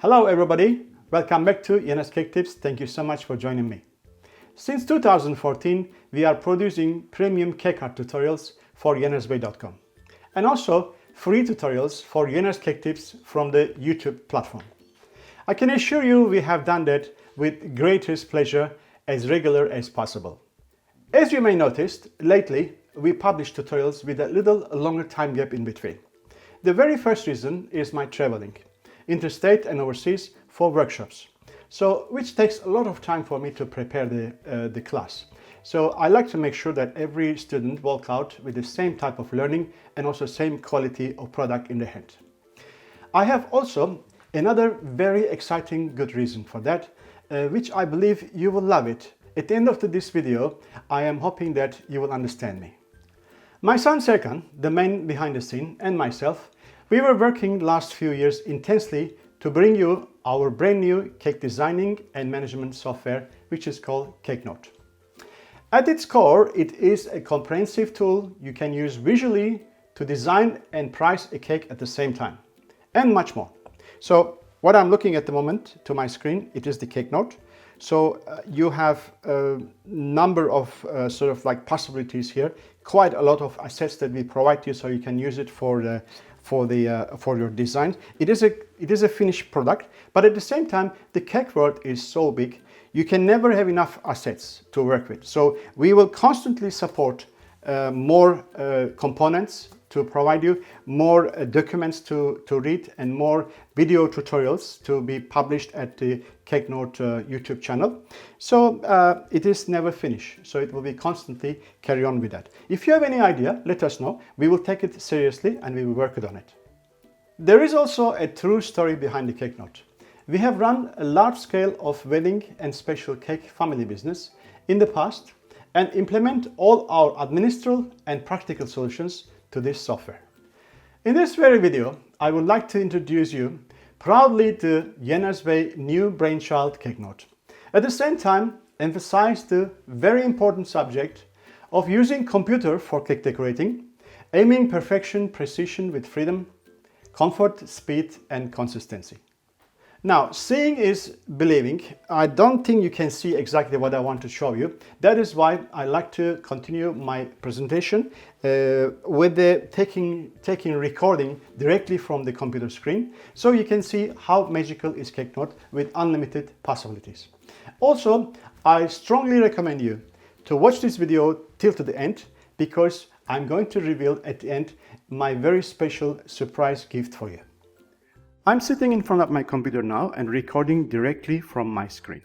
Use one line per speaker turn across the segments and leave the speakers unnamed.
Hello everybody, welcome back to Yenes Cake Tips. Thank you so much for joining me. Since 2014, we are producing premium cake art tutorials for yenesbey.com and also free tutorials for Yenes Cake Tips from the YouTube platform. I can assure you we have done that with greatest pleasure, as regular as possible. As you may noticed, lately we publish tutorials with a little longer time gap in between. The very first reason is my traveling, interstate and overseas, for workshops, which takes a lot of time for me to prepare the class. So I like to make sure that every student walks out with the same type of learning and also same quality of product in the hand. I have also another very exciting good reason for that, which I believe you will love it. At the end of this video, I am hoping that you will understand me. My son Serkan, the man behind the scene, and myself, we were working last few years intensely to bring you our brand new cake designing and management software, which is called Cakenote. At its core, it is a comprehensive tool you can use visually to design and price a cake at the same time, and much more. So what I'm looking at the moment to my screen, it is the Cakenote. So you have a number of possibilities here, quite a lot of assets that we provide you so you can use it for your design. It is a finished product, but at the same time the cake world is so big you can never have enough assets to work with. So we will constantly support more components to provide you, more documents to read, and more video tutorials to be published at the Cakenote YouTube channel. So it is never finished, so it will be constantly carry on with that. If you have any idea, let us know. We will take it seriously and we will work on it. There is also a true story behind the Cakenote. We have run a large scale of wedding and special cake family business in the past and implement all our administrative and practical solutions to this software. In this very video, I would like to introduce you proudly to Yenes Bey new brainchild Cakenote. At the same time, emphasize the very important subject of using computer for cake decorating, aiming perfection, precision with freedom, comfort, speed and consistency. Now, seeing is believing. I don't think you can see exactly what I want to show you. That is why I like to continue my presentation with the taking recording directly from the computer screen, so you can see how magical is Cakenote with unlimited possibilities. Also, I strongly recommend you to watch this video till to the end, because I'm going to reveal at the end my very special surprise gift for you. I'm sitting in front of my computer now and recording directly from my screen.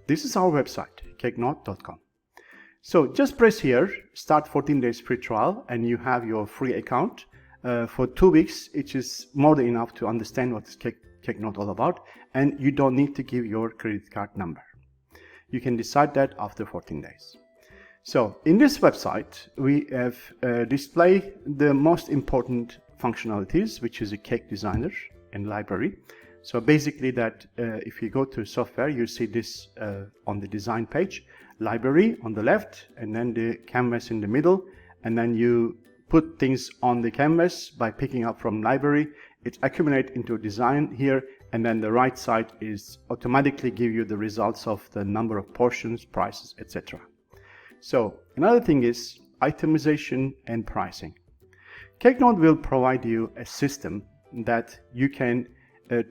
This is our website, cakenote.com. So just press here, start 14 days free trial, and you have your free account for 2 weeks, which is more than enough to understand what is Cakenote all about, and you don't need to give your credit card number. You can decide that after 14 days. So in this website, we have displayed the most important functionalities, which is a cake designer and library. So basically that if you go to software, you see this on the design page, library on the left, and then the canvas in the middle, and then you put things on the canvas by picking up from library. It accumulates into design here, and then the right side is automatically give you the results of the number of portions, prices, etc. So another thing is itemization and pricing. Cakenote will provide you a system that you can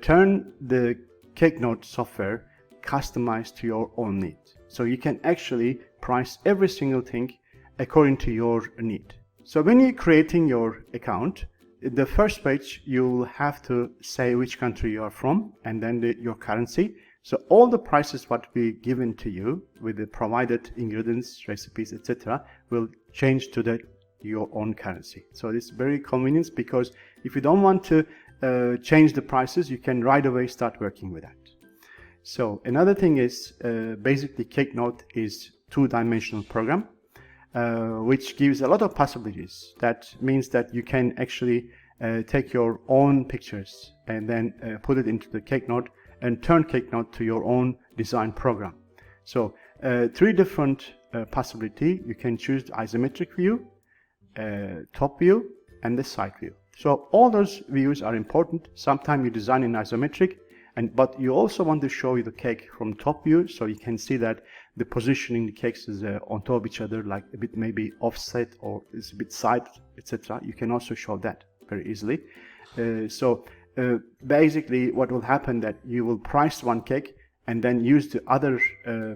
turn the Cakenote software customized to your own need. So you can actually price every single thing according to your need. So when you're creating your account, the first page you will have to say which country you are from, and then your currency. So all the prices what we given to you with the provided ingredients, recipes, etc. will change to your own currency. So it's very convenient, because if you don't want to change the prices, you can right away start working with that. So another thing is basically Cakenote is two-dimensional program, which gives a lot of possibilities. That means that you can actually take your own pictures and then put it into the Cakenote and turn Cakenote to your own design program. So 3 different possibility. You can choose the isometric view, top view, and the side view. So all those views are important. Sometimes you design in isometric But you also want to show you the cake from top view, so you can see that the positioning the cakes is on top of each other, like a bit maybe offset or is a bit side, etc. You can also show that very easily. Basically what will happen that you will price one cake and then use the other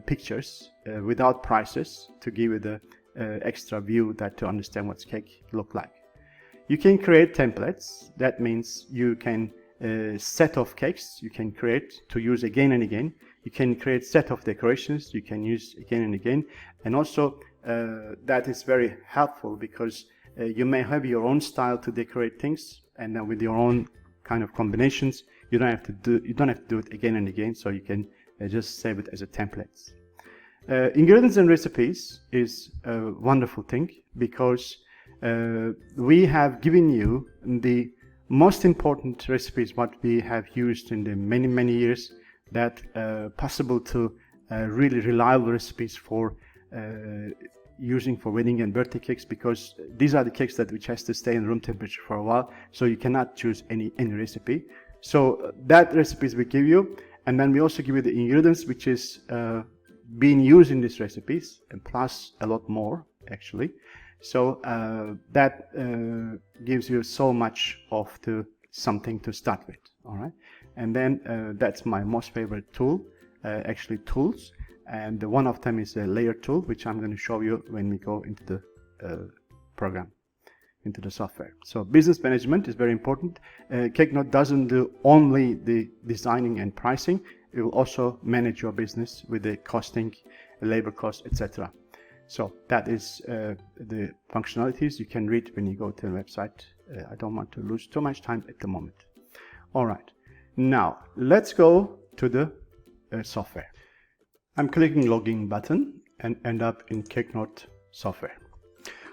pictures without prices to give you the extra view that to understand what's cake look like. You can create templates. That means you can set of cakes you can create to use again and again. You can create set of decorations you can use again and again. And also that is very helpful because you may have your own style to decorate things, and then with your own kind of combinations, you don't have to do it again and again. So you can just save it as a template. Ingredients and recipes is a wonderful thing because we have given you the most important recipes what we have used in the many years, that possible to really reliable recipes for using for wedding and birthday cakes, because these are the cakes that which has to stay in room temperature for a while, so you cannot choose any recipe. So that recipes we give you, and then we also give you the ingredients which is being used in these recipes, and plus a lot more actually. So that gives you so much of something to start with. All right, and then that's my most favorite tool, actually tools, and one of them is a layer tool, which I'm going to show you when we go into the program, into the software. So business management is very important. Cakenote doesn't do only the designing and pricing. It will also manage your business with the costing, labor cost, etc. So that is the functionalities you can read when you go to the website. I don't want to lose too much time at the moment. All right, now let's go to the software. I'm clicking login button and end up in Cakenote software.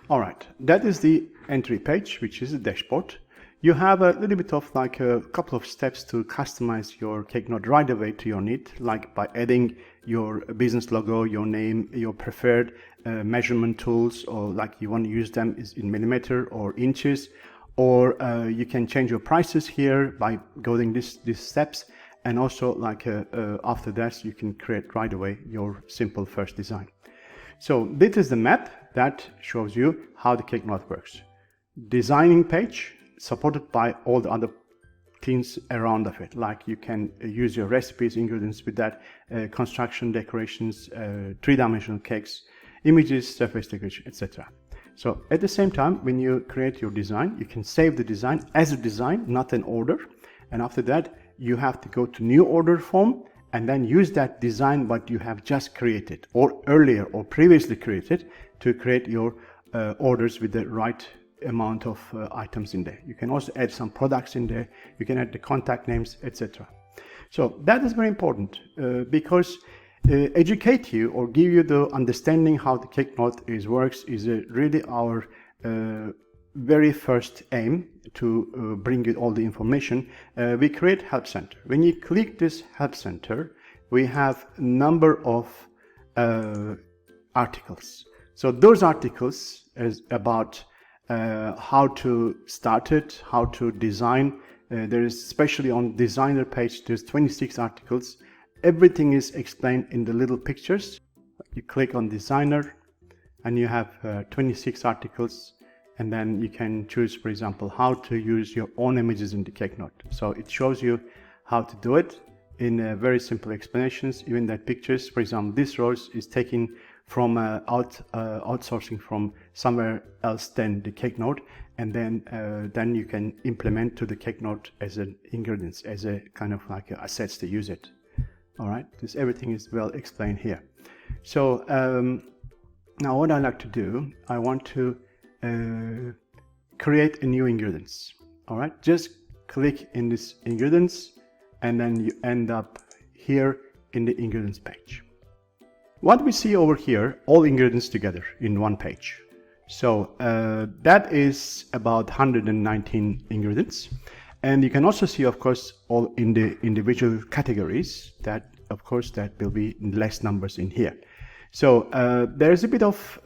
All right, that is the entry page, which is the dashboard. You have a little bit of like a couple of steps to customize your Cakenote right away to your need, like by adding your business logo, your name, your preferred measurement tools, or like you want to use them is in millimeter or inches, or you can change your prices here by going these steps. And also like after that, you can create right away your simple first design. So this is the map that shows you how the Cakenote works. Designing page supported by all the other things around of it, like you can use your recipes, ingredients with that, construction, decorations, three-dimensional cakes, images, surface decoration, etc. So at the same time, when you create your design, you can save the design as a design, not an order. And after that, you have to go to new order form and then use that design what you have just created or earlier or previously created to create your orders with the right amount of items in there. You can also add some products in there. You can add the contact names, etc. So that is very important because educate you or give you the understanding how the Cakenote works is really our very first aim to bring you all the information. We create help center. When you click this help center, we have a number of articles. So those articles is about how to start it, how to design. There is, especially on designer page, there's 26 articles. Everything is explained in the little pictures. You click on designer and you have 26 articles. And then you can choose, for example, how to use your own images in the Cakenote. So it shows you how to do it in very simple explanations. Even that pictures, for example, this rose is taken from outsourcing from somewhere else than the Cakenote, and then you can implement to the Cakenote as an ingredients, as a kind of like assets to use it. All right, this everything is well explained here. So now what I like to do, I want to create a new ingredients. All right, just click in this ingredients and then you end up here in the ingredients page. What we see over here, all ingredients together in one page. So that is about 119 ingredients, and you can also see, of course, all in the individual categories that, of course, that will be less numbers in here. So there is a bit of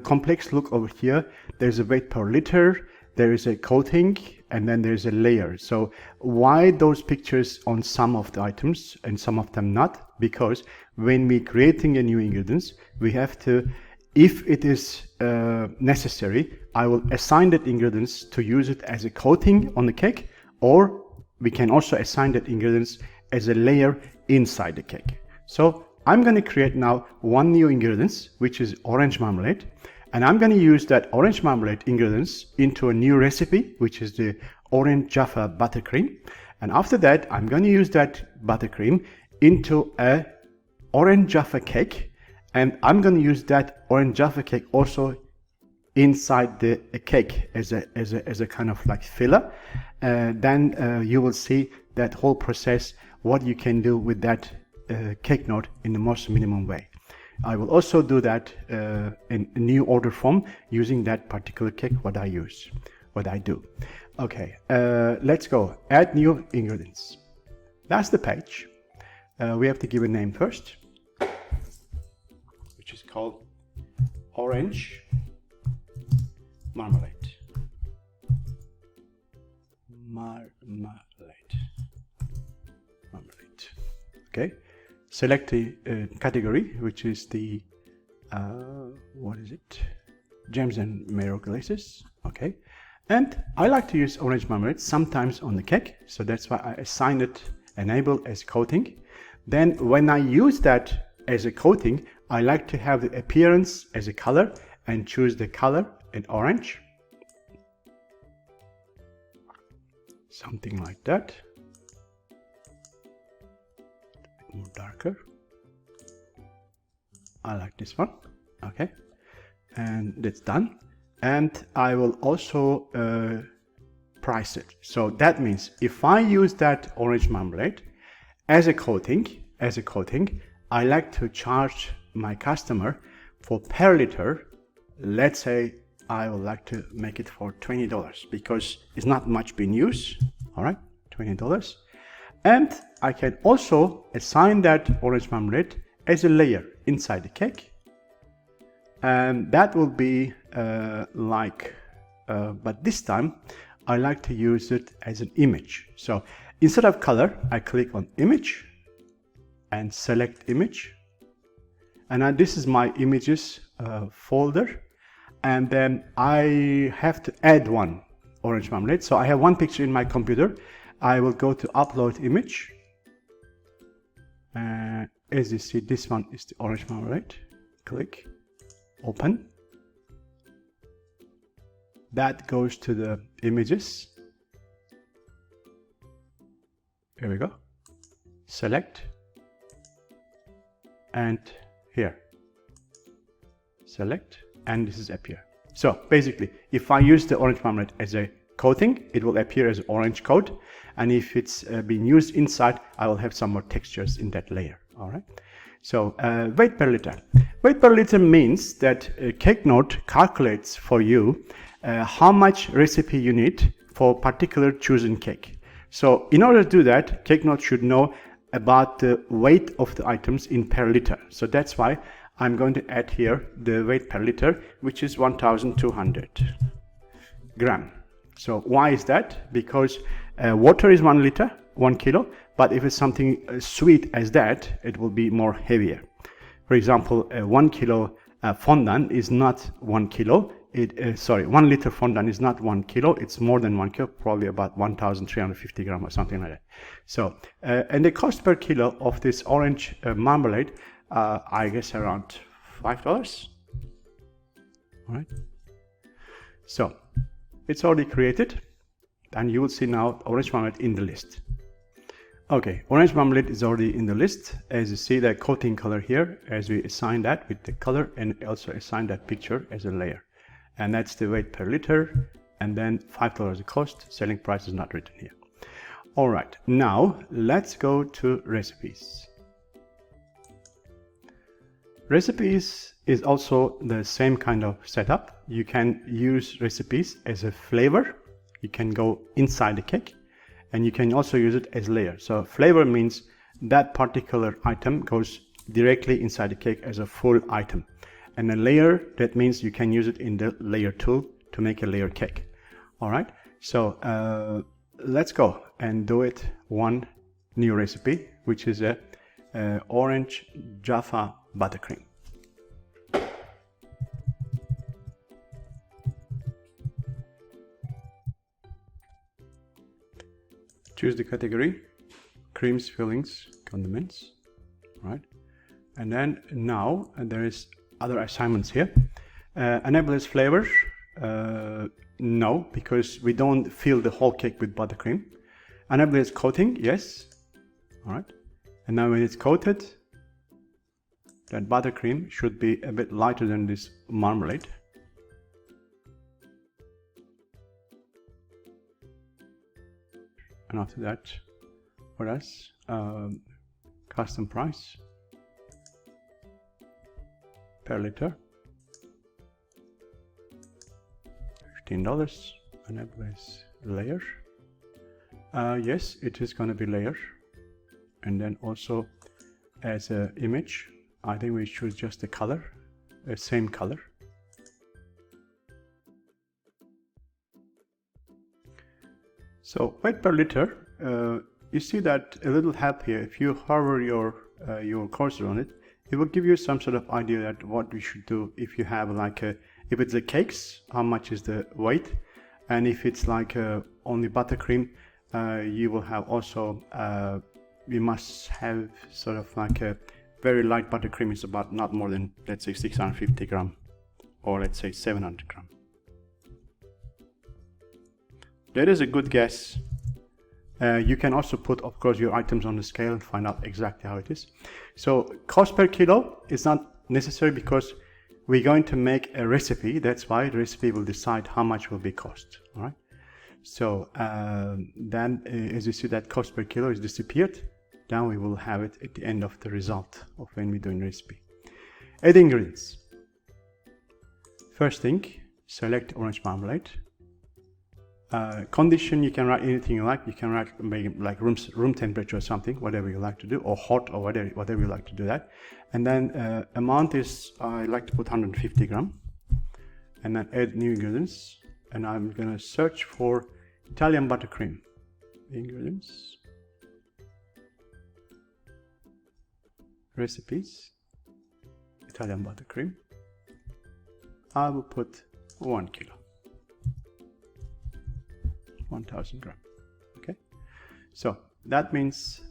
complex look over here. There's a weight per liter, there is a coating and then there's a layer. So why those pictures on some of the items and some of them not? Because when we creating a new ingredients, we have to, if it is necessary, I will assign that ingredients to use it as a coating on the cake, or we can also assign that ingredients as a layer inside the cake. So I'm going to create now one new ingredients, which is orange marmalade, and I'm going to use that orange marmalade ingredients into a new recipe, which is the orange Jaffa buttercream. And after that, I'm going to use that buttercream into a orange Jaffa cake, and I'm going to use that orange Jaffa cake also inside the cake as a kind of like filler. Then you will see that whole process, what you can do with that Cakenote in the most minimum way. I will also do that in a new order form using that particular cake, what I do. Okay, let's go. Add new ingredients. That's the page. We have to give a name first, which is called orange marmalade. Okay, select the category, which is the what is it? Gems and marrow glazes. Okay, and I like to use orange marmalade sometimes on the cake, so that's why I assign it enable as coating. Then when I use that as a coating, I like to have the appearance as a color and choose the color in orange, something like that. More darker. I like this one. Okay, and that's done. And I will also price it. So that means if I use that orange marmalade as a coating, I like to charge my customer for per liter. Let's say I would like to make it for $20 because it's not much being used. All right, $20. And I can also assign that orange marmalade as a layer inside the cake. And that will be but this time I like to use it as an image. So instead of color, I click on image and select image. And this is my images folder. And then I have to add one orange marmalade. So I have one picture in my computer. I will go to upload image. As you see, this one is the orange marmalade. Click, open. That goes to the images. Here we go. Select. And here. Select. And this is appear. So basically, if I use the orange marmalade as a coating, it will appear as orange coat. And if it's being used inside, I will have some more textures in that layer. All right. So weight per liter. Weight per liter means that Cakenote calculates for you how much recipe you need for particular chosen cake. So in order to do that, Cakenote should know about the weight of the items in per liter. So that's why I'm going to add here the weight per liter, which is 1,200 gram. So why is that? Because water is 1 liter, 1 kilo, but if it's something sweet as that, it will be more heavier. For example, 1 kilo fondant is not 1 kilo. 1 liter fondant is not 1 kilo. It's more than 1 kilo, probably about 1,350 gram or something like that. So, and the cost per kilo of this orange marmalade, I guess around $5. All right. So it's already created, and you will see now orange marmalade in the list. Okay, orange marmalade is already in the list. As you see, the coating color here, as we assign that with the color and also assign that picture as a layer. And that's the weight per liter, and then $5 the cost. Selling price is not written here. All right, now let's go to recipes. Recipes is also the same kind of setup. You can use recipes as a flavor. You can go inside the cake, and you can also use it as layer. So flavor means that particular item goes directly inside the cake as a full item. And a layer, that means you can use it in the layer tool to make a layer cake. All right, so let's go and do it one new recipe, which is a orange Jaffa buttercream. Choose the category, creams, fillings, condiments, right? And then now there is other assignments here. Enable as flavor, no, because we don't fill the whole cake with buttercream. Enable as coating, yes, all right. And now when it's coated, that buttercream should be a bit lighter than this marmalade. And after that, what else? Custom price per liter, $15. Enable as layer. Yes, it is going to be layer. And then also as an image, I think we choose just the color, the same color. So weight per liter, you see that a little help here. If you hover your cursor on it, it will give you some sort of idea that what we should do if you have like if it's the cakes, how much is the weight, and if it's like only buttercream, you will have also we must have sort of like a very light buttercream is about not more than, let's say, 650 gram, or let's say 700 gram. That is a good guess. You can also put, of course, your items on the scale and find out exactly how it is. So cost per kilo is not necessary because we're going to make a recipe. That's why the recipe will decide how much will be cost. All right. So then as you see that cost per kilo is disappeared, then we will have it at the end of the result of when we're doing recipe. Add ingredients. First thing, select orange marmalade. Condition, you can write anything you like. You can write maybe like room temperature or something, whatever you like to do, or hot, or whatever you like to do that. And then amount is, I like to put 150 gram. And then add new ingredients. And I'm gonna search for Italian buttercream. Ingredients. Recipes. Italian buttercream. I will put 1 kilo. 1000 gram. Okay, so that means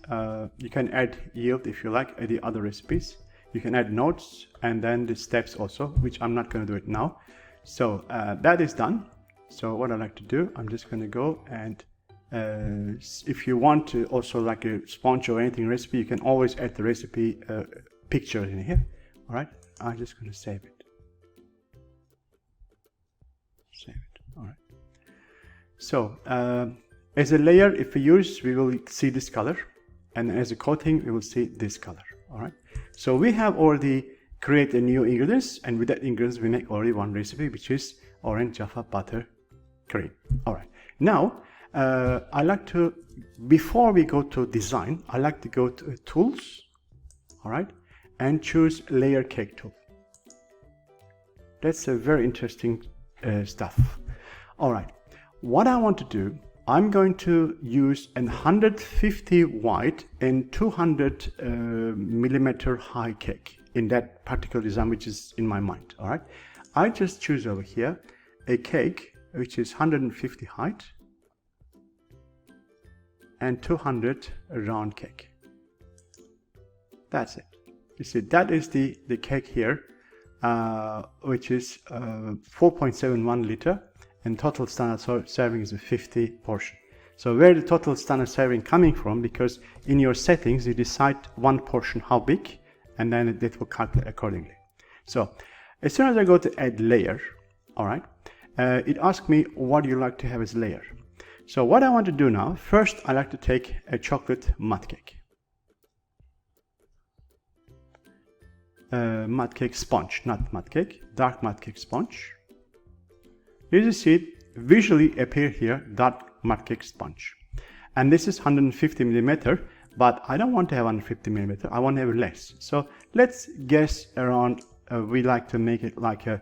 you can add yield if you like, the other recipes. You can add notes and then the steps also, which I'm not going to do it now. So that is done. So what I like to do, I'm just going to go and if you want to also like a sponge or anything recipe, you can always add the recipe picture in here. All right, I'm just going to save it. Save it. All right. So as a layer, if we use, we will see this color, and as a coating, we will see this color. All right. So we have already created a new ingredients, and with that ingredients, we make already one recipe, which is orange Jaffa butter cream. All right. Now, I like to, before we go to design, I like to go to tools. All right, and choose layer cake tool. That's a very interesting stuff. All right. What I want to do, I'm going to use an 150 wide and 200 millimeter high cake in that particular design, which is in my mind. All right, I just choose over here a cake which is 150 height and 200 round cake. That's it. You see, that is the cake here, which is 4.71 liter. And total standard serving is a 50 portion. So where the total standard serving coming from, because in your settings you decide one portion how big, and then it will calculate accordingly. So as soon as I go to add layer, all right, it asks me what you like to have as layer. So what I want to do now, first I like to take a chocolate mud cake. Mud cake sponge, not mud cake, dark mud cake sponge. As you see it visually appear here, dark mud cake sponge. And this is 150 millimeter, but I don't want to have 150 millimeter, I want to have less. So let's guess around, we like to make it like a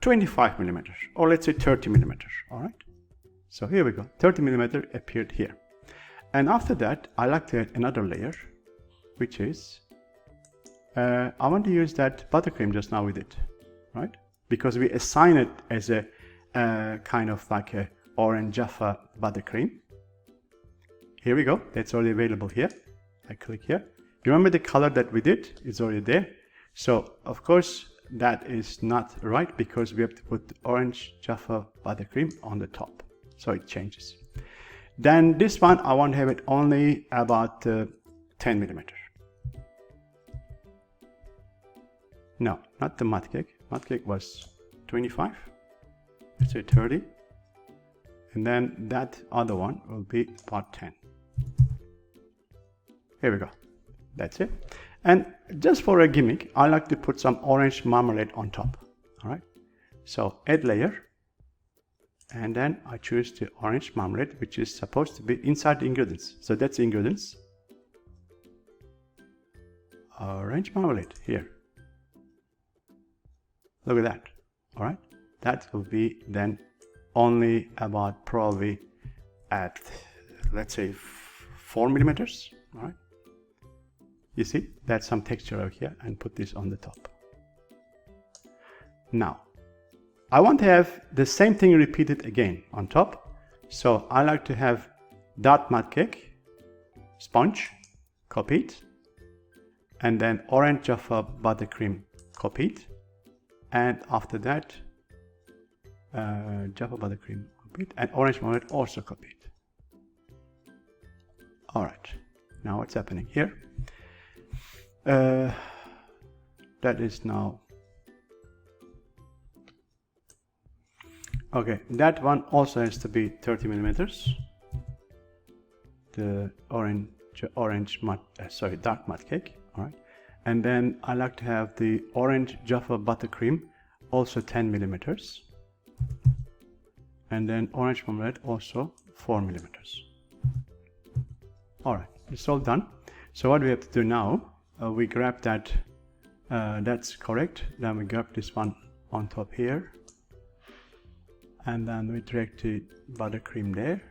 25 millimeters, or let's say 30 millimeters. All right. So here we go. 30 millimeter appeared here. And after that, I like to add another layer, which is, I want to use that buttercream just now with it, right? Because we assign it as a kind of like a orange Jaffa buttercream. Here we go. That's already available here. I click here. Remember the color that we did? It's already there. So of course that is not right because we have to put the orange Jaffa buttercream on the top. So it changes. Then this one, I want to have it only about 10 millimeters. No, not the mud cake. Mud cake was 25. Let's say 30. And then that other one will be about 10. Here we go. That's it. And just for a gimmick, I like to put some orange marmalade on top. All right. So add layer. And then I choose the orange marmalade, which is supposed to be inside the ingredients. So that's the ingredients. Orange marmalade here. Look at that. All right. That will be then only about probably at, let's say, 4 millimeters. All right. You see, that's some texture over here, and put this on the top. Now, I want to have the same thing repeated again on top. So I like to have dark mud cake, sponge, copied, and then orange Jaffa buttercream copied, and after that, Jaffa buttercream copied, and orange marmalade also copied. All right, now what's happening here? That is now okay. That one also has to be 30 millimeters. The dark mud cake. All right, and then I like to have the orange Jaffa buttercream, also 10 millimeters, and then orange marmalade also 4 millimeters. All right, it's all done. So what we have to do now? We grab that, that's correct. Then we grab this one on top here, and then we drag the buttercream there,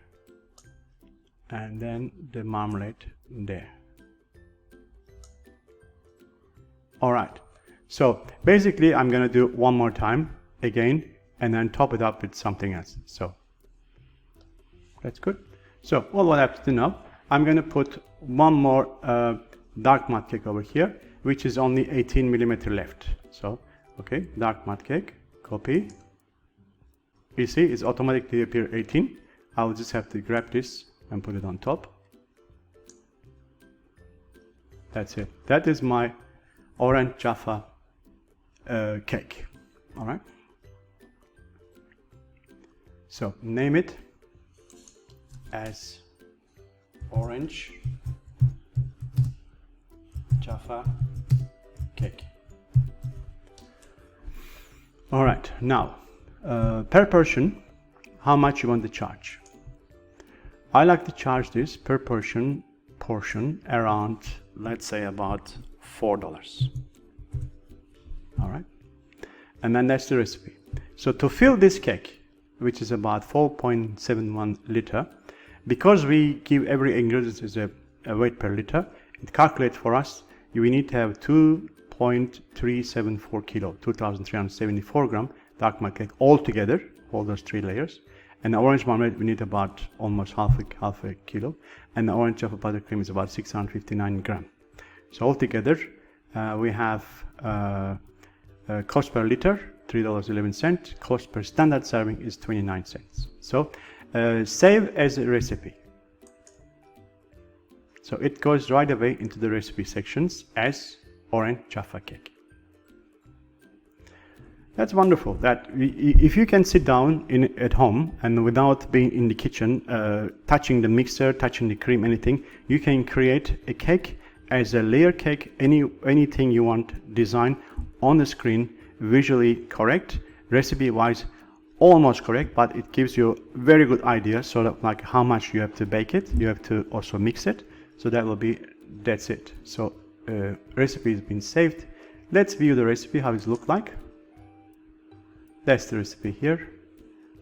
and then the marmalade there. All right, so basically I'm gonna do one more time again, and then top it up with something else. So that's good. So all what I have to do now, I'm gonna put one more dark mud cake over here, which is only 18 millimeter left. So, okay, dark mud cake, copy. You see, it's automatically appear 18. I'll just have to grab this and put it on top. That's it. That is my orange Jaffa cake. All right. So name it as orange Jaffa cake. All right, now per portion, how much you want to charge? I like to charge this per portion around, let's say, about $4. All right, and then that's the recipe. So to fill this cake, which is about 4.71 liter, because we give every ingredient as a weight per liter, it calculates for us. We need to have 2.374 kilo, 2,374 gram dark mud cake all together, all those 3 layers. And the orange marmalade, we need about almost half a kilo. And the orange Jaffa buttercream is about 659 gram. So altogether, we have cost per liter, $3.11. Cost per standard serving is 29 cents. So save as a recipe. So it goes right away into the recipe sections as orange Jaffa cake. That's wonderful. That if you can sit down at home and without being in the kitchen, touching the mixer, touching the cream, anything, you can create a cake as a layer cake, anything you want design on the screen, visually correct, recipe wise almost correct, but it gives you a very good idea, sort of like how much you have to bake it. You have to also mix it. So that will be, that's it. So recipe has been saved. Let's view the recipe, how it looks like. That's the recipe here.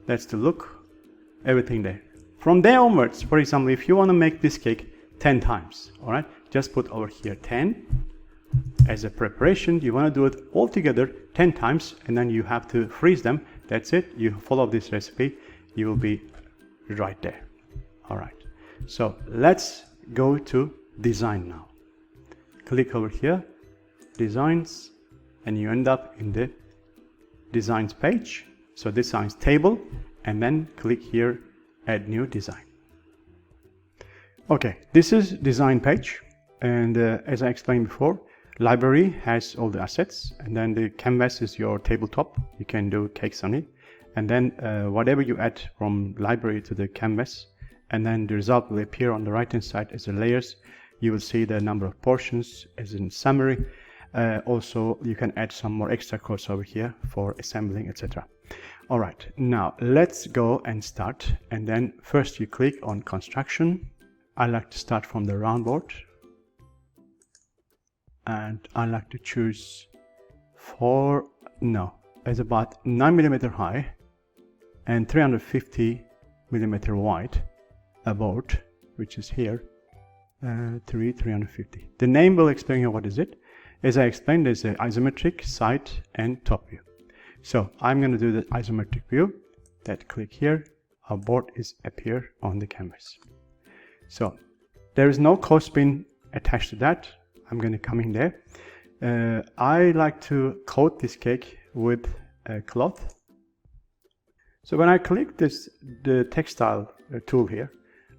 That's the look, everything there. From there onwards, for example, if you want to make this cake 10 times, all right, just put over here 10 as a preparation. You want to do it all together 10 times, and then you have to freeze them. That's it. You follow this recipe, you will be right there. All right. So let's go to design now. Click over here, designs, and you end up in the designs page. So designs table, and then click here, add new design. Okay, this is design page, and as I explained before, library has all the assets, and then the canvas is your tabletop. You can do cakes on it, and then whatever you add from library to the canvas, and then the result will appear on the right hand side as the layers. You will see the number of portions as in summary. Also, you can add some more extra codes over here for assembling, etc. All right, now let's go and start. And then first you click on construction. I like to start from the round board, and I like to choose it's about 9mm high and 350mm wide, a board, which is here, 350. The name will explain you what is it. As I explained, there's an isometric side and top view. So I'm going to do the isometric view. That click here, our board is appear on the canvas. So there is no cost pin attached to that. I'm going to come in there. I like to coat this cake with a cloth. So when I click the textile tool here,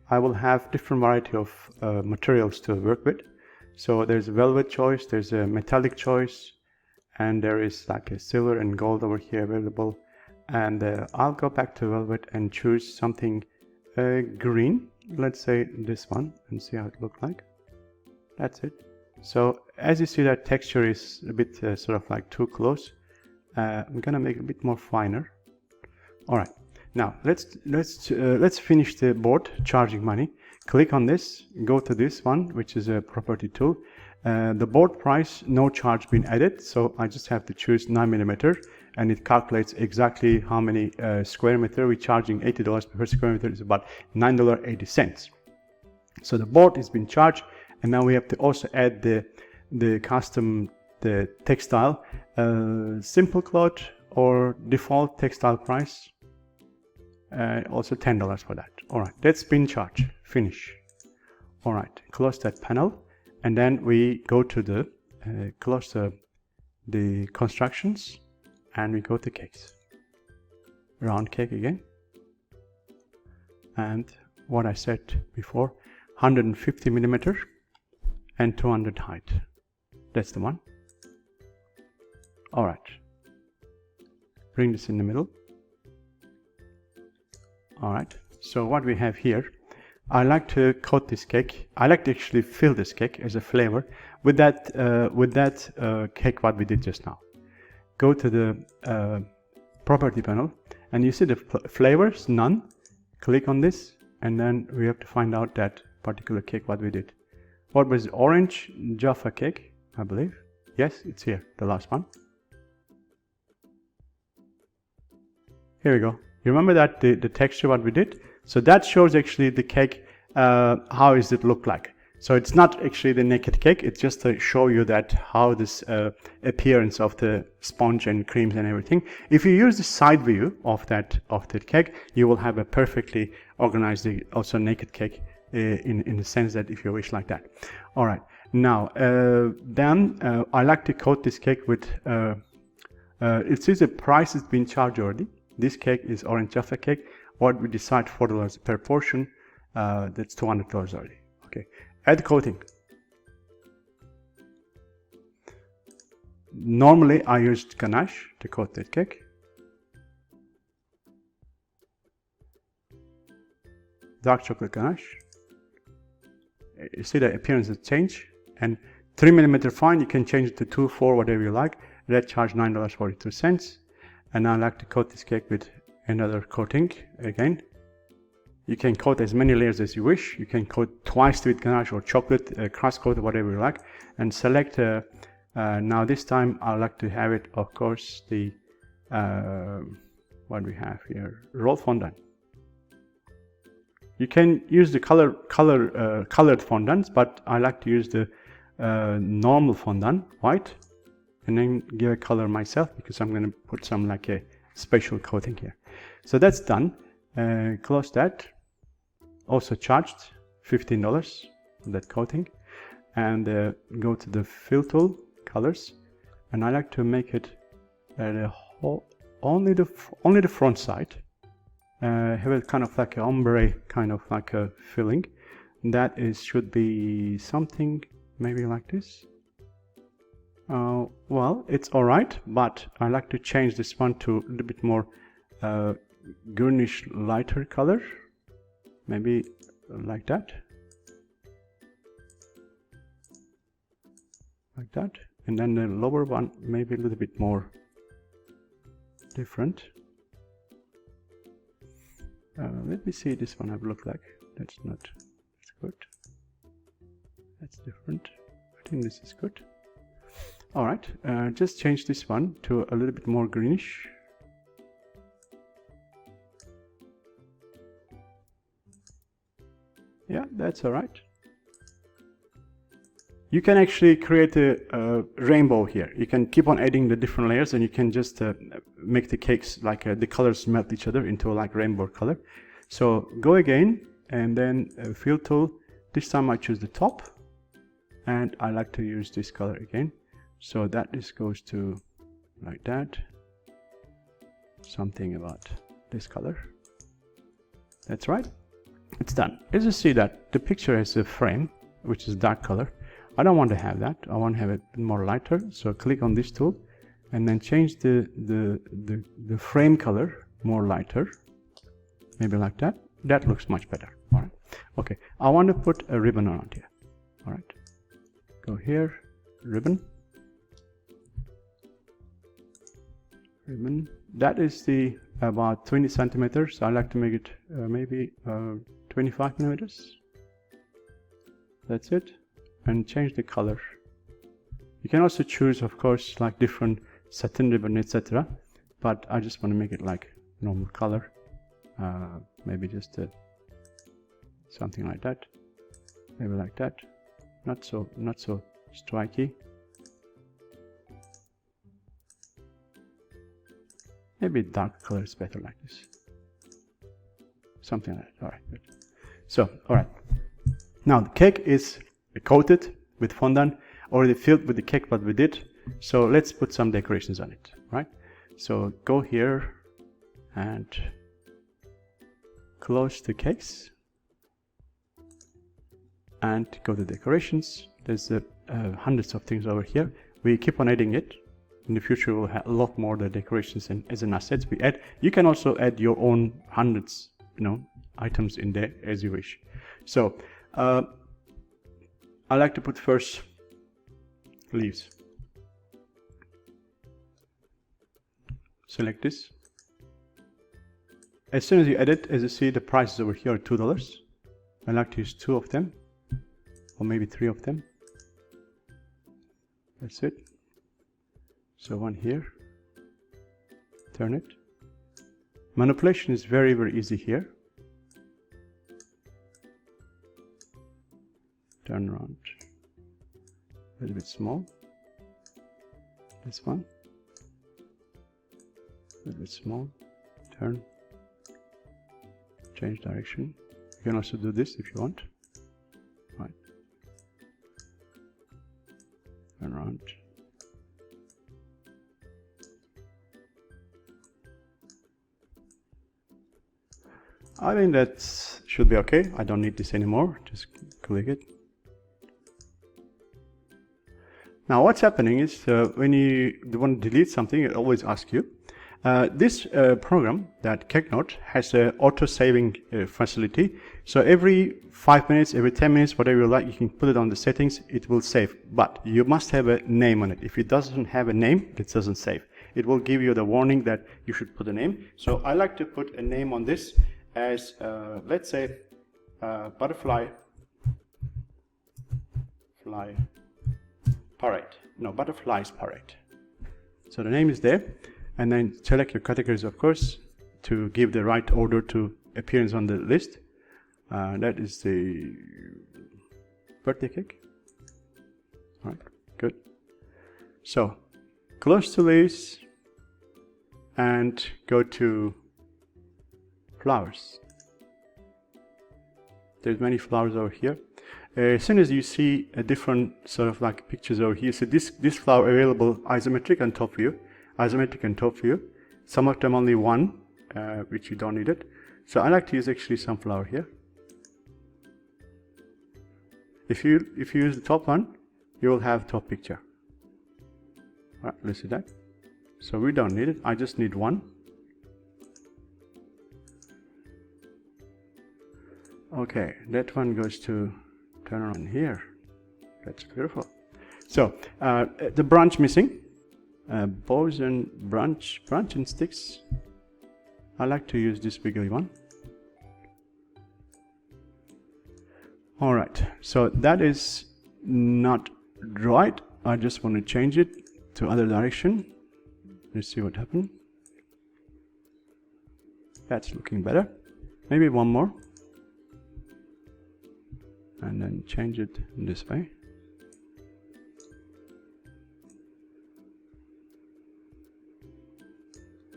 I will have different variety of materials to work with. So there's a velvet choice, there's a metallic choice, and there is like a silver and gold over here available. And I'll go back to velvet and choose something green. Let's say this one, and see how it looks like. That's it. So as you see, that texture is a bit sort of like too close. I'm gonna make it a bit more finer. All right. Now let's finish the board charging money. Click on this, go to this one, which is a property tool. The board price, no charge been added, so I just have to choose 9mm, and it calculates exactly how many square meter. We're charging $80 per square meter. Is about $9.80. So the board has been charged, and now we have to also add the custom, the textile, simple cloth or default textile price. Also $10 for that. All right, that's been charged. Finish. All right, close that panel, and then we go to the close the constructions, and we go to cakes. Round cake again, and what I said before, 150mm and 200 height. That's the one. All right. Bring this in the middle. All right. So what we have here, I like to coat this cake. I like to actually fill this cake as a flavor with that cake what we did just now. Go to the property panel, and you see the flavors, none. Click on this, and then we have to find out that particular cake what we did. What was orange Jaffa cake, I believe. Yes, it's here, the last one. Here we go. You remember that the texture what we did? So that shows actually the cake, how is it look like. So it's not actually the naked cake, it's just to show you that how this appearance of the sponge and creams and everything. If you use the side view of that cake, you will have a perfectly organized also naked cake in the sense that if you wish like that. All right. Now then I like to coat this cake with. It says the price has been charged already. This cake is orange Jaffa cake. What we decide $4 per portion. That's $200 already. Okay. Add coating. Normally I used ganache to coat that cake. Dark chocolate ganache. You see the appearance has changed, and 3mm fine, you can change it to 2, 4, whatever you like. That charge $9.42. And I like to coat this cake with another coating again. You can coat as many layers as you wish. You can coat twice with ganache or chocolate, crust coat, whatever you like, and select. Now this time I like to have it, of course, the what do we have here? Roll fondant. You can use the colored fondants, but I like to use the normal fondant, white, and then give a color myself because I'm going to put some like a special coating here. So that's done. Close that. Also charged $15 for that coating, and go to the fill tool, colors, and I like to make it only the front side. Have it kind of like an ombre, kind of like a filling. That should be something maybe like this. Well, it's alright, but I like to change this one to a little bit more greenish, lighter color. Maybe like that. Like that. And then the lower one, maybe a little bit more different. Let me see this one have look like. That's good. That's different. I think this is good. Alright, just change this one to a little bit more greenish. Yeah, that's alright. You can actually create a rainbow here. You can keep on adding the different layers, and you can just make the cakes like the colors melt each other into like rainbow color. So go again, and then fill tool. This time I choose the top, and I like to use this color again. So that this goes to like that. Something about this color. That's right. It's done. As you see that the picture has a frame which is dark color. I don't want to have that. I want to have it more lighter. So click on this tool and then change the frame color more lighter. Maybe like that. That looks much better. All right. Okay. I want to put a ribbon around here. All right. Go here. Ribbon. Ribbon. That is the about 20 centimeters. I like to make it maybe 25 millimeters. That's it. And change the color. You can also choose, of course, like different satin ribbon, etc. But I just want to make it like normal color. Maybe just something like that. Maybe like that. Not so striky. Maybe dark color is better like this. Something like that. All right. Good. So, all right. Now the cake is coated with fondant, already filled with the cake what we did. So let's put some decorations on it, right? So go here and close the cakes and go to decorations. There's hundreds of things over here. We keep on adding it. In the future we'll have a lot more the decorations and as an assets we add. You can also add your own hundreds, items in there as you wish. So I like to put first leaves. Select this. As soon as you edit, as you see, the prices over here are $2. I like to use 2 of them, or maybe 3 of them. That's it. So one here. Turn it. Manipulation is very, very easy here. Turn around. A little bit small. This one. A little bit small. Turn. Change direction. You can also do this if you want. Right. Turn around. I think that should be okay. I don't need this anymore. Just click it. Now what's happening is when you want to delete something, it always asks you. This program, that Cakenote, has an auto-saving facility. So every 5 minutes, every 10 minutes, whatever you like, you can put it on the settings, it will save. But you must have a name on it. If it doesn't have a name, it doesn't save. It will give you the warning that you should put a name. So I like to put a name on this as, let's say, butterfly parade. No, butterflies parade. So the name is there. and then select your categories, of course, to give the right order to appearance on the list. That is the birthday cake. All right, good. So close to leaves and go to flowers. There's many flowers over here. As soon as you see a different sort of like pictures over here, so this flower available isometric and top view, isometric and top view. Some of them only one, which you don't need it. So I like to use actually some flower here. If you use the top one, you will have top picture. All right, let's see that. So we don't need it. I just need one. Okay, that one goes to turn on here. That's beautiful. So the branch missing. Bows and branch and sticks. I like to use this bigger one. All right, so that is not right. I just want to change it to other direction. Let's see what happened. That's looking better. Maybe one more. And then change it this way.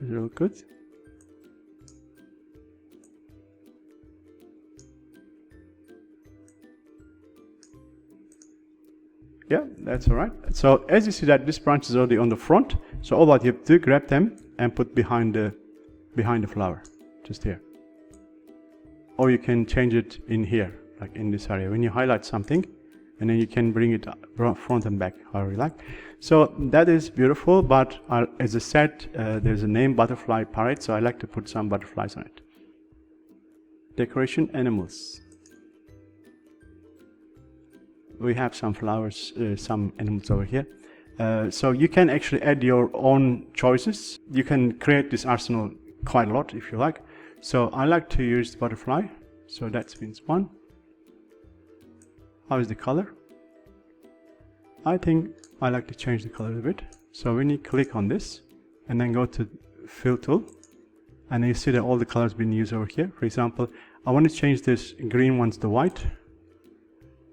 Is it all good? Yeah, that's all right. So as you see that this branch is already on the front, so all that you have to do, grab them and put behind the flower, just here. Or you can change it in here, like in this area. When you highlight something, and then you can bring it front and back, however you like. So that is beautiful, but as I said, there's a name butterfly parrot, so I like to put some butterflies on it. Decoration animals. We have some flowers, some animals over here. So you can actually add your own choices. You can create this arsenal quite a lot if you like. So I like to use the butterfly. So that means one. How is the color? I think I like to change the color a bit. So when you click on this and then go to fill tool, and then you see that all the colors being used over here. For example, I want to change this green ones to white.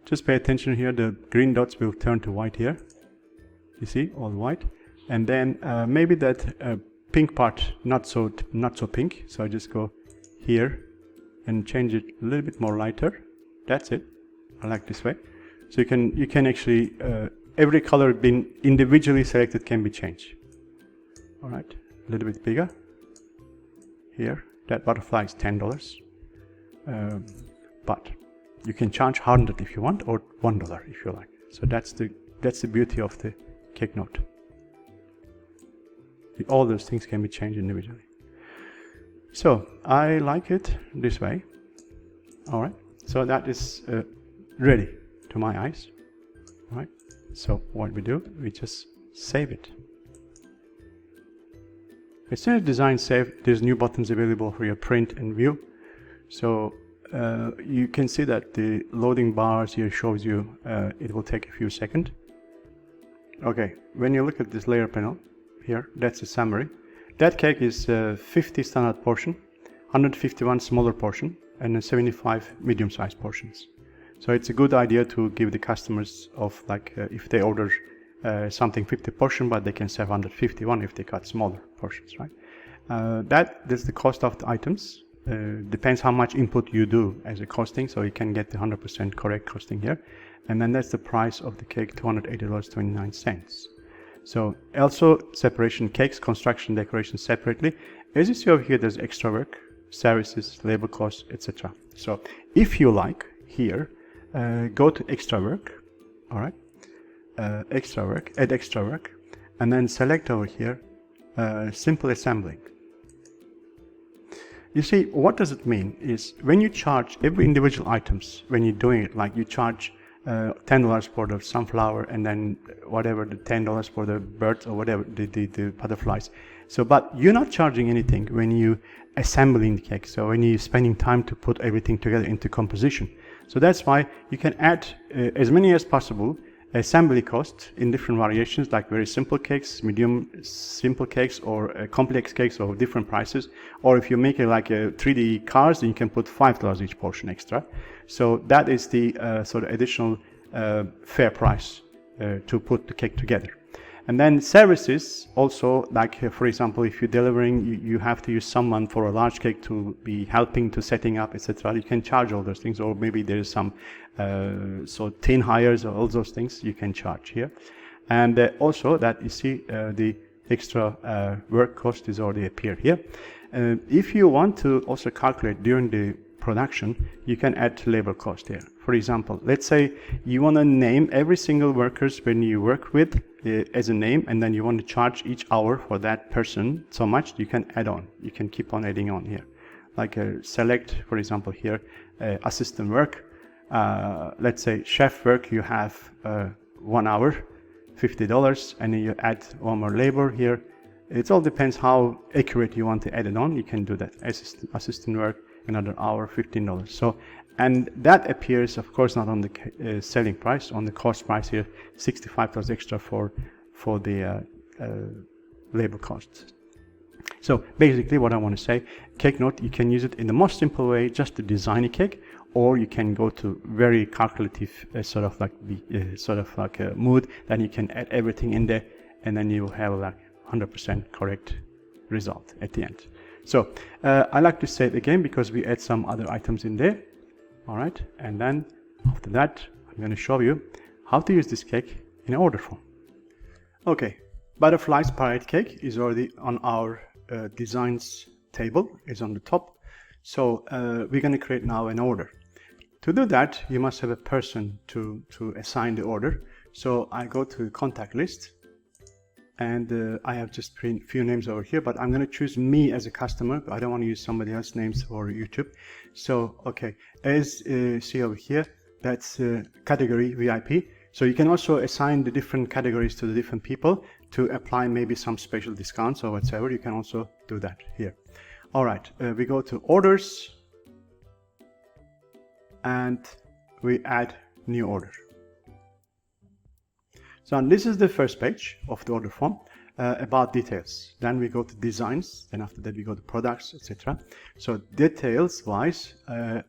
Just pay attention here, the green dots will turn to white here. You see, all white. And then maybe that pink part, not so pink. So I just go here and change it a little bit more lighter. That's it. I like this way. So you can actually, every color being individually selected can be changed. All right, a little bit bigger. Here, that butterfly is $10. But you can charge $100 if you want, or $1 if you like. So that's the beauty of the Cakenote. All those things can be changed individually. So I like it this way. All right. So that is ready to my eyes. All right. So what we do, we just save it. As soon as design saved, there's new buttons available for your print and view. So you can see that the loading bars here shows you it will take a few seconds. Okay, when you look at this layer panel here, that's a summary. That cake is 50 standard portion, 151 smaller portion, and 75 medium-sized portions. So it's a good idea to give the customers of like if they order something 50 portion, but they can save 151 if they cut smaller portions, right? That's the cost of the items. Depends how much input you do as a costing, so you can get the 100% correct costing here. And then that's the price of the cake, $280.29. So also separation, cakes, construction, decoration separately. As you see over here, there's extra work, services, labor costs, etc. So if you like here, go to extra work, all right, extra work, add extra work, and then select over here, simple assembling. You see, what does it mean is when you charge every individual items, when you're doing it, like you charge $10 for the sunflower and then whatever, the $10 for the birds or whatever, the butterflies. So, but you're not charging anything when you assembling the cake. So when you're spending time to put everything together into composition. So that's why you can add as many as possible assembly cost in different variations, like very simple cakes, medium simple cakes, or complex cakes of different prices. Or if you make it like a 3D cars, then you can put $5 each portion extra. So that is the sort of additional fair price to put the cake together. And then services also, like for example, if you're delivering, you have to use someone for a large cake to be helping to setting up, etc. You can charge all those things, or maybe there is some so tin hires or all those things you can charge here. And also that you see the extra work cost is already appeared here. If you want to also calculate during the production, you can add labor cost here. For example, let's say you want to name every single workers when you work with as a name, and then you want to charge each hour for that person so much, you can add on. You can keep on adding on here. Like select, for example, here, assistant work. Let's say chef work, you have 1 hour, $50, and then you add one more labor here. It all depends how accurate you want to add it on. You can do that. Assistant work, another hour, $15. So, and that appears, of course, not on the selling price, on the cost price here, $65 extra for the labor costs. So basically what I want to say, Cakenote, you can use it in the most simple way just to design a cake, or you can go to very calculative sort of like a mood. Then you can add everything in there, and then you will have like 100% correct result at the end. So I like to say it again because we add some other items in there. All right, and then after that I'm going to show you how to use this cake in order form. Okay, butterfly spiral cake is already on our designs table, is on the top. So we're going to create now an order. To do that, you must have a person to assign the order. So I go to contact list, and I have just a few names over here, but I'm going to choose me as a customer. I don't want to use somebody else's names for YouTube. So, okay, as see over here, that's category VIP. So you can also assign the different categories to the different people to apply maybe some special discounts or whatever. You can also do that here. All right, we go to orders, and we add new order. So this is the first page of the order form, about details. Then we go to designs, then after that we go to products, etc. So details wise,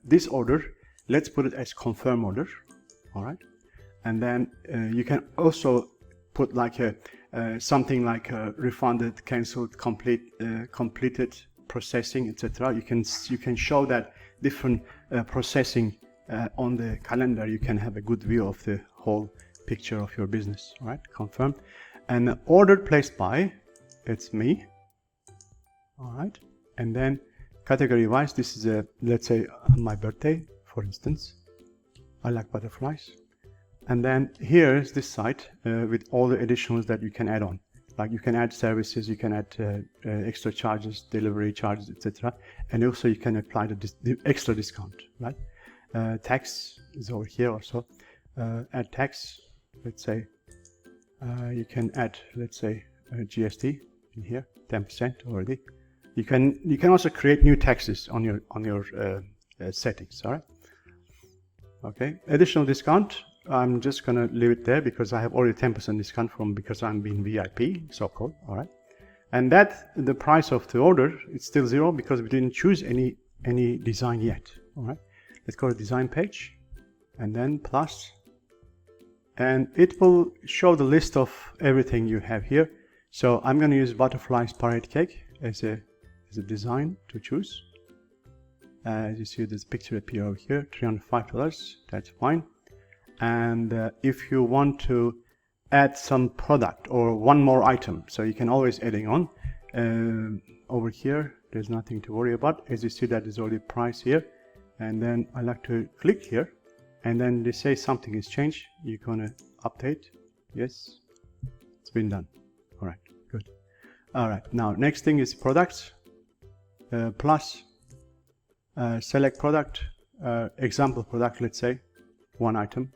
this order, let's put it as confirm order. All right, and then you can also put like a something like refunded, cancelled, completed, processing, etc. You can show that different processing on the calendar. You can have a good view of the whole picture of your business. All right, confirm. And order placed by, it's me. All right, and then category wise, this is let's say my birthday, for instance. I like butterflies. And then here is this site with all the additionals that you can add on. Like you can add services, you can add extra charges, delivery charges, etc. And also you can apply the extra discount, right? Tax is over here also. Add tax, let's say. You can add, let's say, GST in here, 10% already. You can also create new taxes on your settings. All right. Okay. Additional discount. I'm just gonna leave it there because I have already 10% discount because I'm being VIP, so-called. All right. And that the price of the order it's still zero because we didn't choose any design yet. All right. Let's go to design page, and then plus. And it will show the list of everything you have here. So I'm going to use butterfly parade cake as a design to choose. As you see, this picture appear over here, $305. That's fine. And if you want to add some product or one more item, so you can always adding on. Over here, there's nothing to worry about. As you see, that is already price here. And then I like to click here. And then they say something is changed. You're gonna update. Yes, it's been done. All right, good. All right, now next thing is products. Plus, select product, example product, let's say, one item,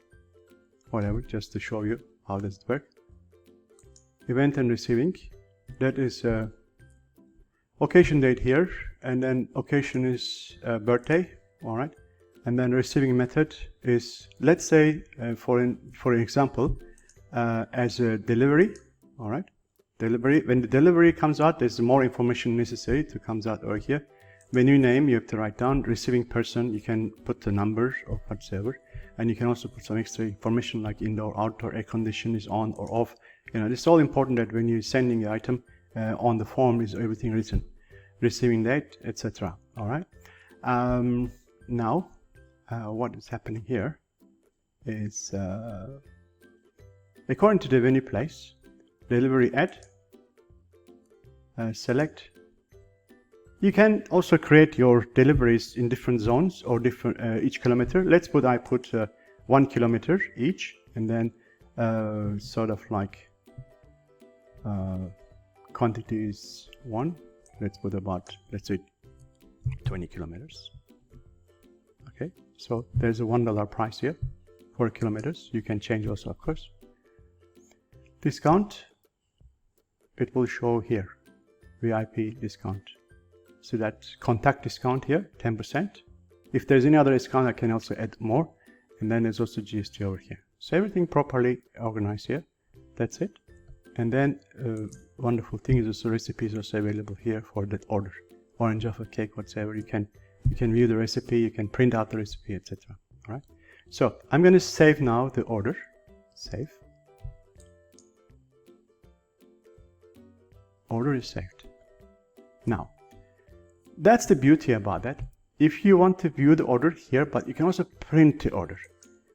whatever, just to show you how does it work. Event and receiving, that is occasion date here, and then occasion is birthday, all right. And then receiving method is, let's say, for example, as a delivery. All right, delivery. When the delivery comes out, there's more information necessary to comes out over here. Menu name, you have to write down. Receiving person, you can put the numbers or whatsoever, and you can also put some extra information like indoor, outdoor, air condition is on or off. You know, it's all important that when you're sending the item on the form is everything written, receiving date, etc. All right. Now, what is happening here is according to the venue place, delivery at, select. You can also create your deliveries in different zones or different each kilometer. Let's put I put 1 kilometer each, and then sort of like quantity is 1. Let's put about, let's say 20 kilometers. Okay, so there's a $1 price here for kilometers. You can change also, of course. Discount, it will show here, VIP discount. So that contact discount here, 10%. If there's any other discount, I can also add more. And then there's also GST over here. So everything properly organized here. That's it. And then wonderful thing is also recipes also available here for that order. Orange of a cake, whatsoever. You can view the recipe, you can print out the recipe, etc. All right. So I'm going to save now the order. Save. Order is saved. Now, that's the beauty about that. If you want to view the order here, but you can also print the order.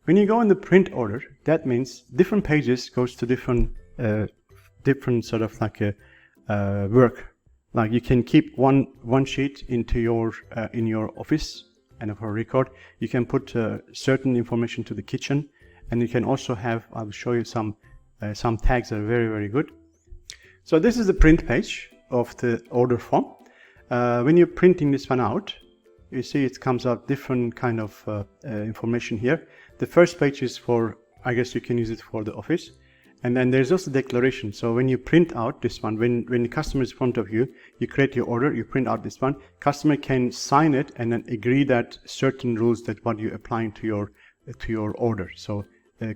When you go in the print order, that means different pages goes to different sort of like a work. Like you can keep one sheet into your in your office, and for a record, you can put certain information to the kitchen, and you can also have. I will show you some tags that are very, very good. So this is the print page of the order form. When you're printing this one out, you see it comes out different kind of information here. The first page is for, I guess you can use it for the office. And then there's also declaration. So when you print out this one, when the customer is in front of you, you create your order, you print out this one, customer can sign it and then agree that certain rules that what you're applying to your order. So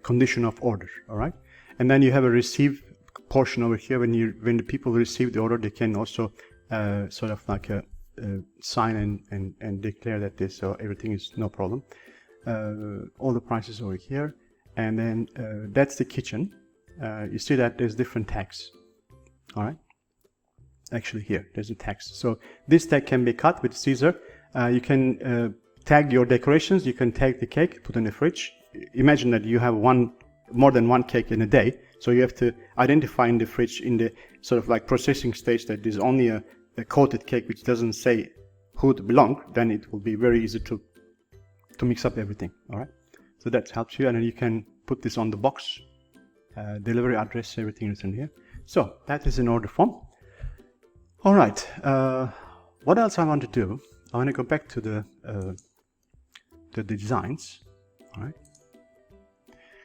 condition of order, all right? And then you have a receive portion over here. When the people receive the order, they can also sort of like sign and declare that this, so everything is no problem. All the prices over here, and then that's the kitchen. You see that there's different tags. All right. Actually, here there's a text. So this tag can be cut with scissor. You can tag your decorations. You can tag the cake, put in the fridge. Imagine that you have more than one cake in a day. So you have to identify in the fridge, in the sort of like processing stage, that there's only a coated cake which doesn't say who it belongs. Then it will be very easy to mix up everything. All right. So that helps you, and then you can put this on the box. Delivery address, everything is in here. So that is an order form. All right. What else I want to do? I want to go back to the designs. All right.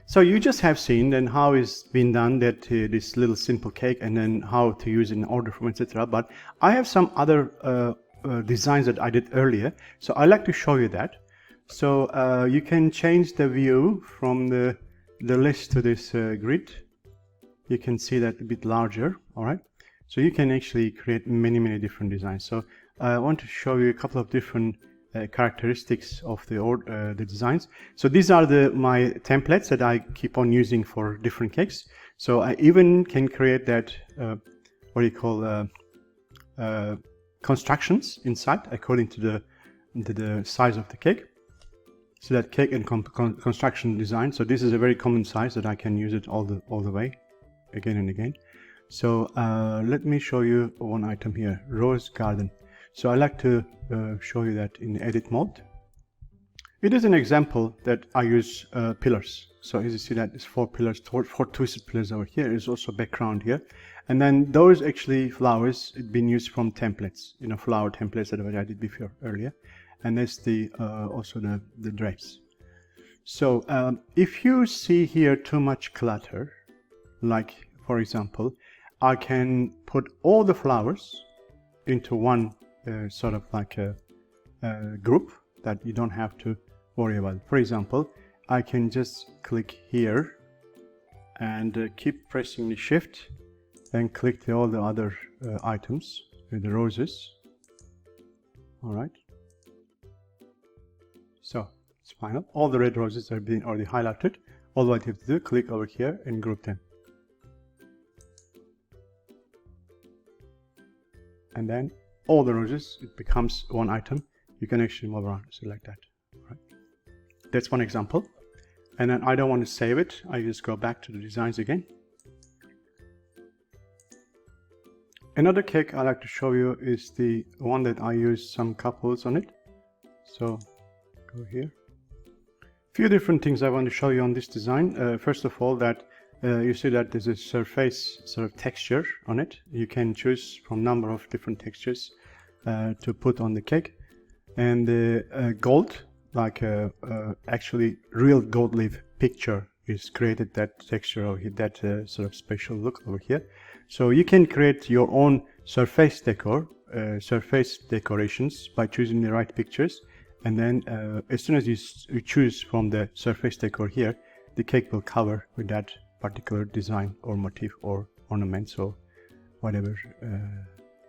So you just have seen then how it's been done, that this little simple cake, and then how to use an order form, etc. But I have some other designs that I did earlier. So I like to show you that. So you can change the view from the list to this grid. You can see that a bit larger. All right. So you can actually create many different designs. So I want to show you a couple of different characteristics of the designs. So these are my templates that I keep on using for different cakes. So I even can create that what do you call constructions inside according to the size of the cake. So that cake and construction design. So this is a very common size that I can use it all the way, again and again. So let me show you one item here, rose garden. So I like to show you that in edit mode. It is an example that I use pillars. So as you see that it's 4 pillars, 4 twisted pillars over here. There's also background here. And then those actually flowers, it's been used from templates, flower templates that I did before earlier. And that's also the drapes. So if you see here too much clutter, like for example, I can put all the flowers into one sort of like a group that you don't have to worry about. For example, I can just click here and keep pressing the shift and click all the other items with the roses. All right. So it's final. All the red roses have been already highlighted. All what you have to do, click over here and group them. And then all the roses, it becomes one item. You can actually move around, so like that. All right. That's one example. And then I don't want to save it. I just go back to the designs again. Another cake I like to show you is the one that I use some couples on it. So go here. Few different things I want to show you on this design. First of all, that you see that there's a surface sort of texture on it. You can choose from a number of different textures to put on the cake. And the gold, like actually real gold leaf picture is created, that texture over here, that sort of special look over here. So you can create your own surface decor, surface decorations by choosing the right pictures. And then as soon as you choose from the surface decor here, the cake will cover with that particular design or motif or ornaments or whatever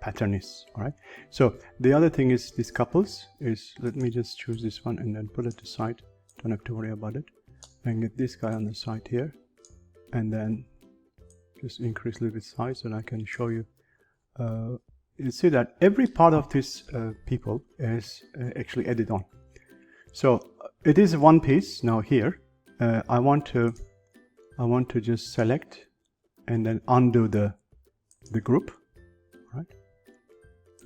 pattern is. All right. So the other thing is these couples is, let me just choose this one and then put it aside. Don't have to worry about it. And get this guy on the side here, and then just increase a little bit size so that I can show you. You see that every part of this people is actually added on. So it is one piece now here. I want to just select and then undo the group. Right.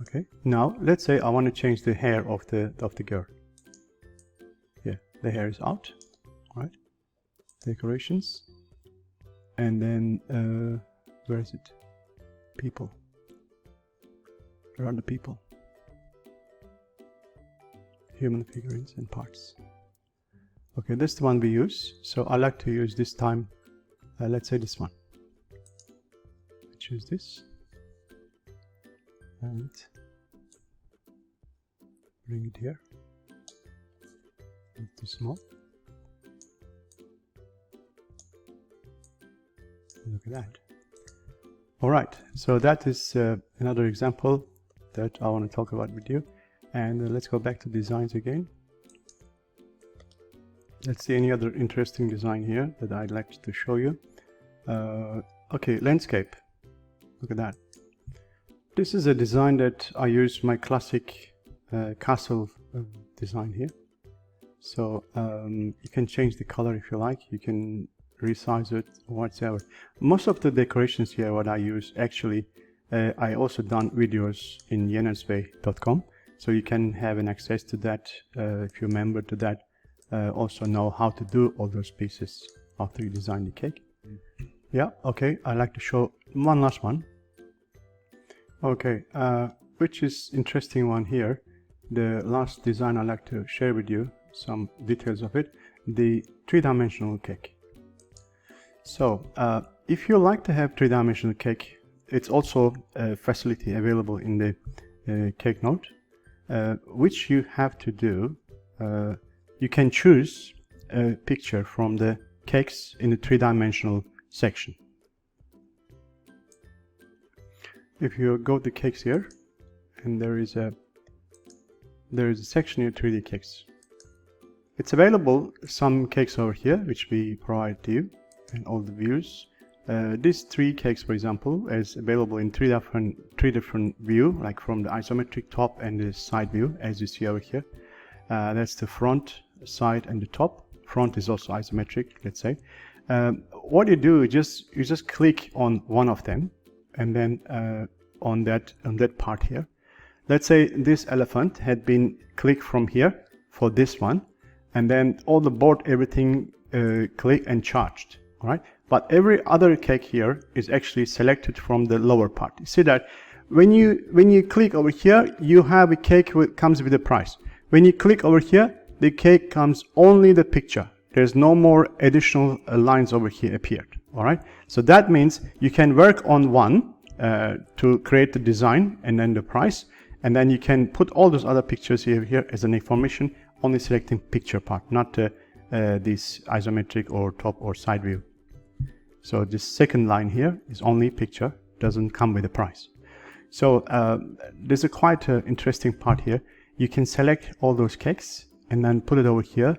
Okay. Now let's say I want to change the hair of the girl. Yeah, the hair is out. All right. Decorations. And then where is it? People. Where are the people? Human figurines and parts. Okay, this is the one we use. So I like to use this time, let's say this one. I choose this and bring it here. It's too small. Look at that. All right, so that is another example that I want to talk about with you. And let's go back to designs again. Let's see any other interesting design here that I'd like to show you. Okay, landscape. Look at that. This is a design that I use my classic castle design here. So you can change the color if you like. You can resize it or whatsoever. Most of the decorations here, what I use, actually, I also done videos in yenersbey.com. So you can have an access to that if you're a member to that. Also know how to do all those pieces after you design the cake. Yeah, okay, I like to show one last one. Okay, which is interesting one here. The last design I like to share with you, some details of it, the three-dimensional cake. So if you like to have three-dimensional cake, it's also a facility available in the Cakenote, which you have to do. You can choose a picture from the cakes in the three-dimensional section. If you go to cakes here, and there is a section here, 3D cakes. It's available some cakes over here, which we provide to you, and all the views. These three cakes, for example, is available in three different view, like from the isometric top and the side view, as you see over here. That's the front, side, and the top. Front is also isometric, let's say. What you do, you just click on one of them, and then on that part here. Let's say this elephant had been clicked from here for this one, and then all the board, everything clicked and charged. All right, but every other cake here is actually selected from the lower part. You see that when you click over here, you have a cake comes with a price. When you click over here, the cake comes only the picture. There's no more additional lines over here appeared. All right, so that means you can work on one to create the design and then the price, and then you can put all those other pictures here as an information, only selecting picture part, not this isometric or top or side view. So this second line here is only picture, doesn't come with a price. So there's a quite interesting part here. You can select all those cakes and then put it over here,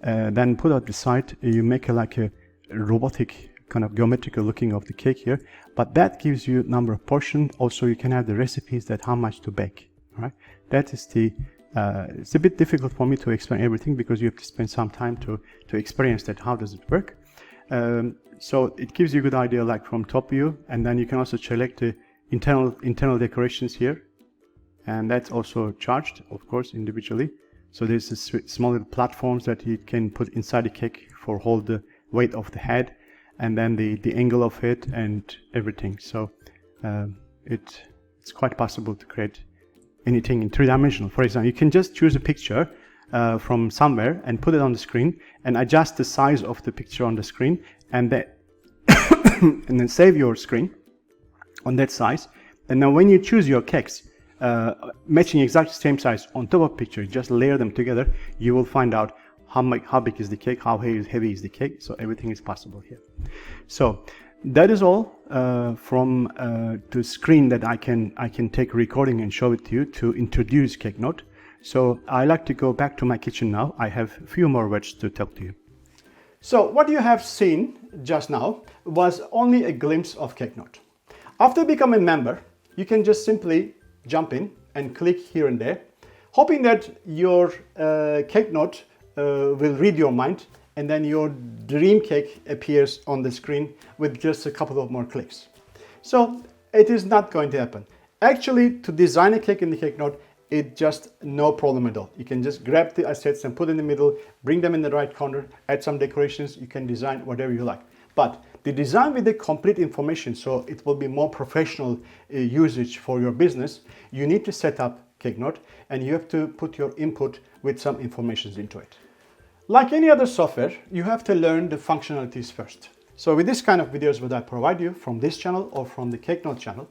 then put out the side. You make like a robotic kind of geometrical looking of the cake here, but that gives you number of portions. Also, you can have the recipes that how much to bake. Right? That is the. It's a bit difficult for me to explain everything because you have to spend some time to experience that. How does it work? So it gives you a good idea, like from top view, and then you can also select the internal decorations here, and that's also charged, of course, individually. So there's this small little platforms that you can put inside the cake for hold the weight of the head, and then the angle of it and everything. So it's quite possible to create anything in three-dimensional. For example, you can just choose a picture from somewhere and put it on the screen and adjust the size of the picture on the screen, and then and then save your screen on that size. And now when you choose your cakes matching exactly the same size on top of picture, just layer them together, you will find out how big is the cake, how heavy is the cake. So everything is possible here. So that is all from the screen that I can take a recording and show it to you to introduce Cakenote. So I like to go back to my kitchen now. I have a few more words to talk to you. So what you have seen just now was only a glimpse of Cakenote. After becoming a member, you can just simply jump in and click here and there, hoping that your Cakenote will read your mind, and then your dream cake appears on the screen with just a couple of more clicks. So it is not going to happen. Actually, to design a cake in the Cakenote, it's just no problem at all. You can just grab the assets and put in the middle, bring them in the right corner, add some decorations. You can design whatever you like. But the design with the complete information, so it will be more professional usage for your business, you need to set up Cakenote and you have to put your input with some information into it. Like any other software, you have to learn the functionalities first. So with this kind of videos that I provide you from this channel or from the Cakenote channel,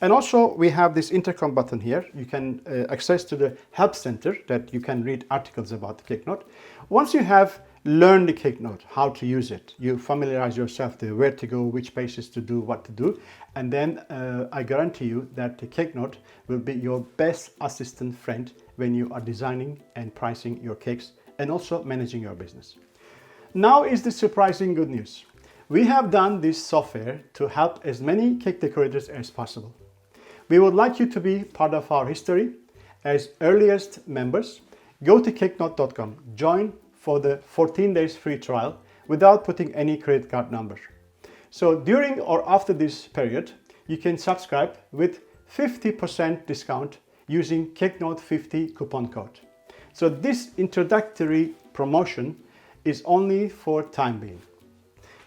and also we have this intercom button here. You can access to the help center that you can read articles about the Cakenote. Once you have learned the Cakenote, how to use it, you familiarize yourself to where to go, which pages to do, what to do, and then I guarantee you that the Cakenote will be your best assistant friend when you are designing and pricing your cakes and also managing your business. Now is the surprising good news. We have done this software to help as many cake decorators as possible. We would like you to be part of our history as earliest members. Go to cakenote.com, join for the 14 days free trial without putting any credit card number. So during or after this period, you can subscribe with 50% discount using Cakenote 50 coupon code. So this introductory promotion is only for time being.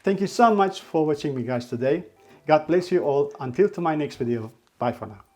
Thank you so much for watching me guys today. God bless you all. Until to my next video. Bye for now.